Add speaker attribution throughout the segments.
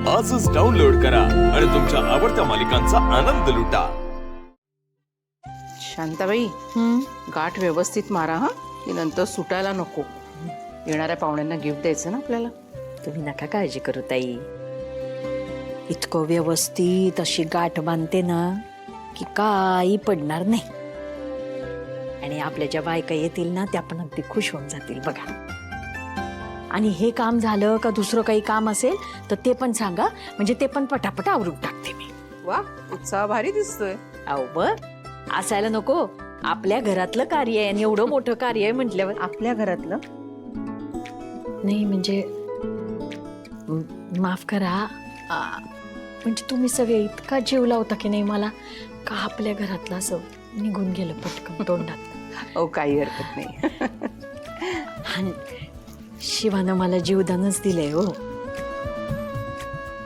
Speaker 1: आजच डाउनलोड करा आणि तुमच्या आवडत्या मालिकांचा आनंद लुटा।
Speaker 2: शांताबाई, गाठ व्यवस्थित मारा हा, की नंतर सुटायला नको। येणाऱ्या पाहुण्यांना गिफ्ट द्यायचं ना आपल्याला।
Speaker 3: तुम्ही नका काळजी करू ताई, इतकं व्यवस्थित अशी गाठ बांधते ना की काही पडणार नाही। आणि आपल्या ज्या बायका येतील ना त्या पण अगदी खुश होऊन जातील बघा। आणि हे काम झालं का दुसरं काही काम असेल तर ते पण सांगा, म्हणजे ते पण पटापट आवरून टाकते मी।
Speaker 2: वा, उत्साह भारी दिसतोय।
Speaker 3: अहो बर असायला नको, आपल्या घरातलं कार्य आहे आणि एवढं मोठं कार्य आहे म्हटल्यावर।
Speaker 2: आपल्या घरातलं
Speaker 3: नाही म्हणजे माफ करा, म्हणजे तुम्ही सगळे इतका जीव लावता की नाही मला, का आपल्या घरातलं असं निघून गेलं पटकन तोंडात।
Speaker 2: ओ, काही हरकत नाही।
Speaker 3: आणि शिवानं मला जीवदानच दिलंय हो।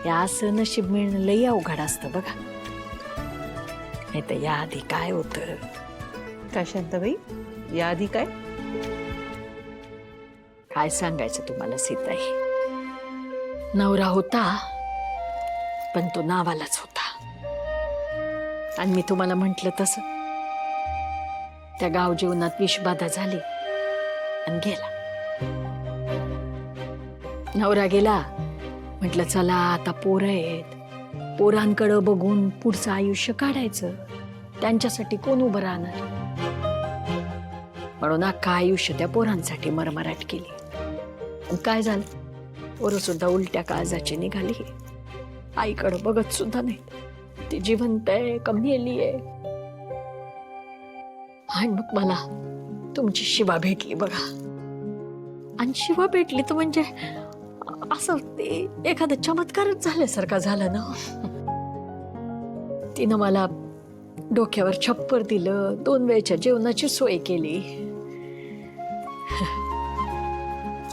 Speaker 3: या असं नशीब मिळणं लई अवघड असतं बघा। नाही तर याआधी काय होतं।
Speaker 2: काय शांताबाई, याआधी काय?
Speaker 3: काय सांगायचं तुम्हाला सीताई, नवरा होता पण तो नावालाच होता। आणि मी तुम्हाला म्हंटल तसं त्या गाव जीवनात विषबाधा झाली आणि गेला। नवरा गेला, म्हटलं चला आता पोरं आहेत, पोरांकडं बघून पुढचं आयुष्य काढायचं, त्यांच्यासाठी कोण उभं राहणार। म्हणून अख्खा आयुष्य त्या पोरांसाठी मरमराट केली। आणि काय झालं, पोरं सुद्धा उलट्या काळजाची निघाली, आईकडं बघत सुद्धा नाही, ती जिवंत आहे का मेली आहे। आणि मग मला तुमची शिवा भेटली बघा। आणि शिवा भेटली तर म्हणजे असं ते एखादा चमत्कारच झाल्यासारखा झालं ना। तिनं मला डोक्यावर छप्पर दिलं, 2 वेळच्या जेवणाची सोय केली।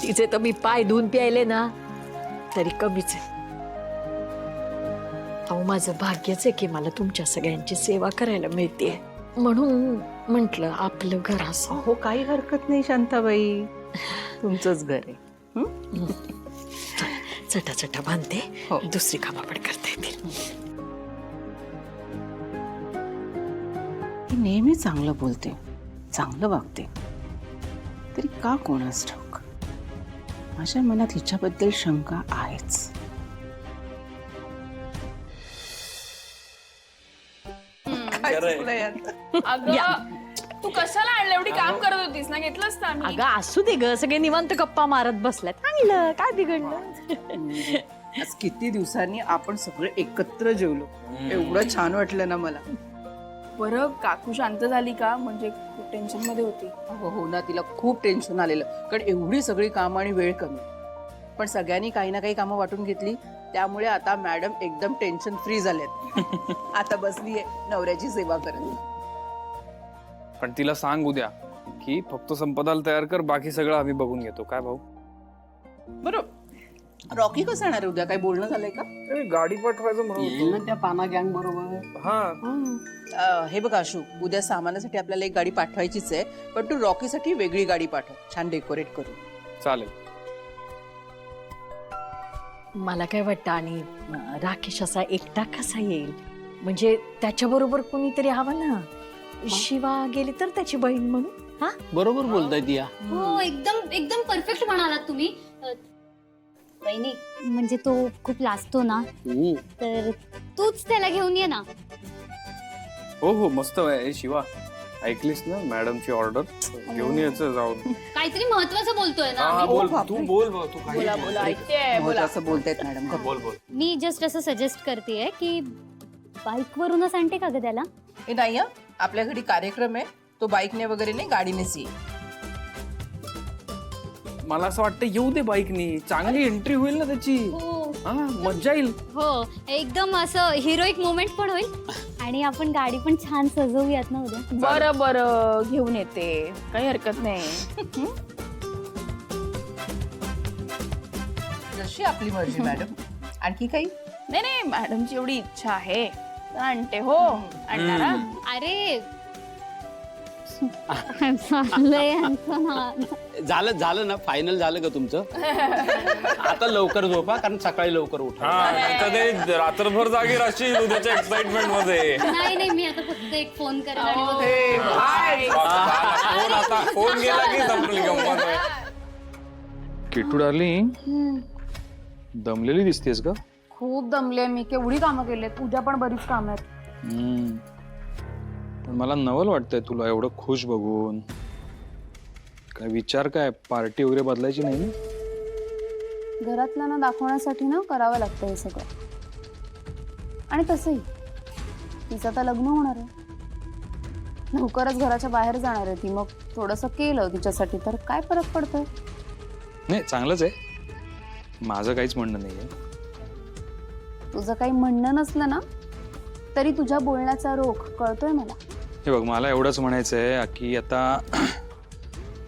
Speaker 3: तिचे तर मी पाय धुवून प्यायले ना तरी कमीच आहे। अहो माझं भाग्यच आहे की मला तुमच्या सगळ्यांची सेवा करायला मिळते, म्हणून म्हंटल आपलं घर असं।
Speaker 2: हो, काही हरकत नाही शांताबाई, तुमचंच घर आहे।
Speaker 3: चटा चटा बांधते,
Speaker 2: हो।
Speaker 3: दुसरी कामं पण करता येतील।
Speaker 2: ती नेहमी चांगलं बोलते, चांगलं वागते, तरी का कोणास ठाऊक माझ्या मनात हिच्याबद्दल शंका आहेच।
Speaker 4: अगं तू कशाला आणलं, एवढी काम करत होतीस ना, घेतलंस ना आम्ही।
Speaker 3: अगं असू दे ग, सगळे निवांत गप्पा मारत बसल्यात, आणलं काय बिघडलं।
Speaker 2: आज किती दिवसांनी आपण सगळे एकत्र जेवलो, एवढं छान वाटलं ना मला।
Speaker 4: बरं काकू शांत झाली का, म्हणजे खूप टेन्शन मध्ये होती।
Speaker 2: हो ना, तिला खूप टेन्शन आलेलं, कारण एवढी सगळी कामं आणि वेळ कमी। पण सगळ्यांनी काही ना काही कामं वाटून घेतली, त्यामुळे आता मॅडम एकदम टेन्शन फ्री झालेत। आता बसलीये नवऱ्याची सेवा करत।
Speaker 5: पण तिला सांग उद्या की फक्त संपदाला तयार कर, बाकी सगळं आम्ही बघून घेतो। काय भाऊ?
Speaker 2: बरोबर। रॉकी कसं येणार आहे उद्या, काही बोलणं झालंय का?
Speaker 5: गाडी पाठवायचं म्हणून
Speaker 6: त्या पाना गँग बरोबर।
Speaker 5: हा
Speaker 2: हे बघ आशू, उद्या सामानासाठी आपल्याला एक गाडी पाठवायचीच आहे, पण तू रॉकीसाठी वेगळी गाडी पाठव, छान डेकोरेट करू।
Speaker 5: चालेल।
Speaker 3: मला काय वाटतं, आणि राकेश असा एकटा कसा येईल, म्हणजे त्याच्याबरोबर कोणीतरी हवं ना। शिवा गेली तर त्याची बहीण म्हणून। हा
Speaker 6: बरोबर बोलताय ती।
Speaker 7: हो, एकदम एकदम परफेक्ट म्हणालात तुम्ही। वहिनी, म्हणजे तो खूप लाजतो ना, तर तूच त्याला घेऊन ये ना।
Speaker 5: हो हो, मस्त आहे शिवा। ऐकलीस ना मॅडमची ऑर्डर, घेऊन यायचं जाऊन।
Speaker 7: काहीतरी महत्वाचं बोलतोय ना
Speaker 5: हा
Speaker 7: आम्ही.
Speaker 5: बोल,
Speaker 2: बापरे.
Speaker 5: तू बोल तू काही
Speaker 4: बोला बोला, ऐकते बोला।
Speaker 2: असं बोलतायत मॅडम।
Speaker 5: बोल बोल।
Speaker 7: मी जस्ट असं सजेस्ट करतेय की बाईक वरूनच आणते का ग त्याला?
Speaker 2: हे नाही, आपल्या घरी कार्यक्रम आहे, तो बाईकने वगैरे नाही, गाडीनेच येईल।
Speaker 5: मला असं वाटतं येऊ दे बाईकनी, चांगली एंट्री होईल ना त्याची।
Speaker 7: हो
Speaker 5: हा, मज्जा येईल।
Speaker 7: हो, एकदम असं हिरोईक मोमेंट पण होईल आणि आपण गाडी पण छान सजवूयात ना उद्या।
Speaker 4: बरं बरं, घेऊन येते, काही हरकत नाही।
Speaker 2: जशी आपली मर्जी मॅडम। आणखी काही?
Speaker 4: नाही नाही, मॅडमची एवढी इच्छा आहे तर आणते। हो, आणणार हा?
Speaker 7: अरे चाललंय यांचं ना.
Speaker 6: झालं ना फायनल झालं का तुमचं? आता लवकर झोपा कारण सकाळी लवकर उठा.
Speaker 5: हा आता ते रात्रभर जागी राहशील उद्याच्या एक्साइटमेंट मध्ये.
Speaker 7: नाही मी आता फक्त एक फोन करेन आणि
Speaker 5: फोन आता फोन गेला की संपली गंमत. किट्टू डार्लिंग दमलेली दिसतेस का?
Speaker 4: खूप दमले मी, केवढी कामं केलेत, उद्या पण बरीच कामं आहेत.
Speaker 5: पण मला नवल वाटतंय तुला एवढं खुश बघून. काय विचार काय पार्टी वगैरे बदलायची नाही ना?
Speaker 4: घरातल्यांना दाखवण्यासाठी ना करावं लागतं हे सगळं. आणि तसंही तिचं आता लग्न होणार आहे, लवकरच घराच्या बाहेर जाणार आहे ती. मग थोडंसं केलं तिच्यासाठी तर काय फरक पडतोय?
Speaker 5: नाही चांगलंच आहे, माझं काहीच म्हणणं नाहीये.
Speaker 4: तुझं काही म्हणणं नसलं ना तरी तुझ्या बोलण्याचा रोख कळतोय मला.
Speaker 5: हे बघ मला एवढंच म्हणायचं आहे की आता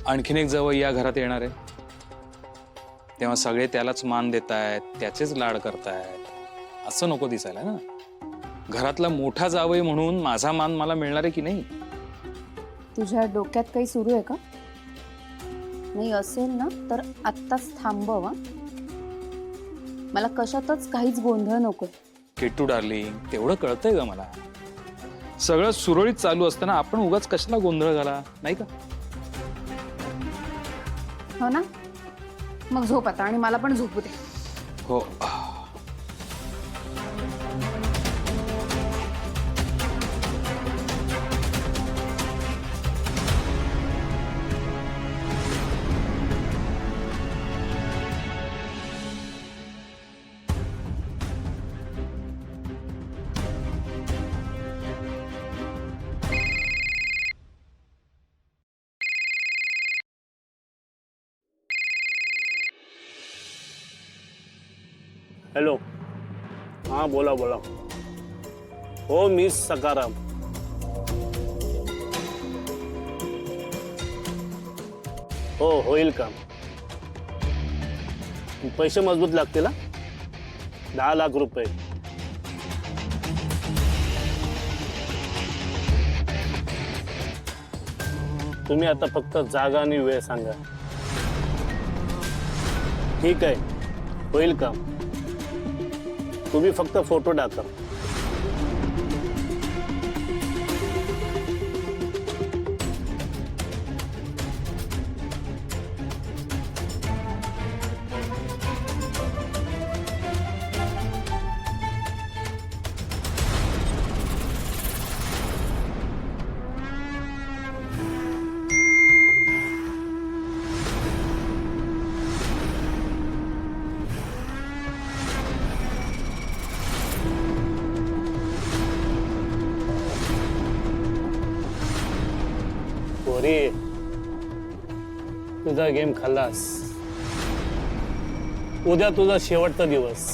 Speaker 5: आणखीन एक जावई या घरात येणार आहे, तेव्हा सगळे त्यालाच मान देत आहेत, त्याचेच लाड करतायत, असं नको दिसायला ना. घरातला मोठा जावई म्हणून माझा मान मला मिळणार आहे की नाही?
Speaker 4: तुझ्या डोक्यात काही सुरू आहे का? नाही असेल ना तर आत्ताच थांबव हा. मला कशातच काहीच गोंधळ नको.
Speaker 5: किट्टू डार्लिंग तेवढं कळतंय का मला? सगळं सुरळीत चालू असताना आपण उगाच कशाला गोंधळ घाला, नाही का?
Speaker 4: हो ना, मग झोप आता आणि मला पण झोपू दे.
Speaker 5: हो.
Speaker 8: हॅलो, हां बोला बोला. हो मिस सकाराम. हो होईल काम. पैसे मजबूत लागतील ना? 10 लाख रुपये. तुम्ही आता फक्त जागा आणि वेळ सांगा. ठीक आहे, होईल काम. तुम्ही फक्त फोटो टाका. पोरी, तुझा गेम खलास. उद्या तुझा शेवटचा दिवस.